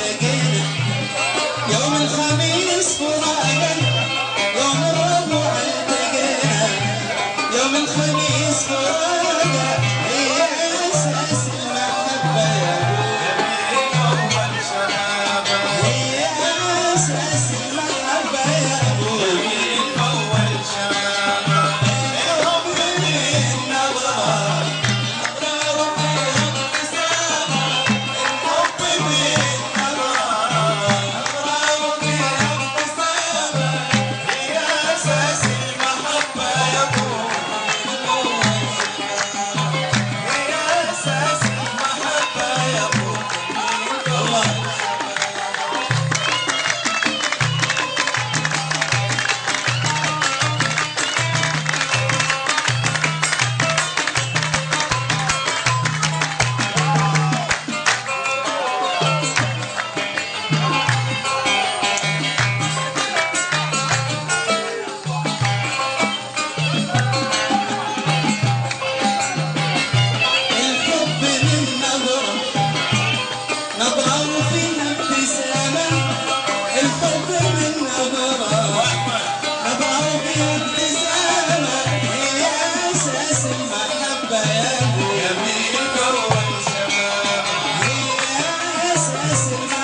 التقينا يوم الخميس فراقا يوم الربوع التقينا يوم الخميس فراقا هي أساس المحبة يا أبوي أول شبابة هي أساس المحبة يا أبوي أول شبابة الحب بالنظرة نظرة وابتسامة الحب بالنظرة نظرة وابتسامة هي أساس المحبة يا أبوي هي أساس المحبة يا أبوي الله الحب من نظرة نظرة وفيها ابتسامة الحب من نظرة نظرة وفيها ابتسامة هي أساس المحبة يا أبوي يا أول شباب هي أساس المحبة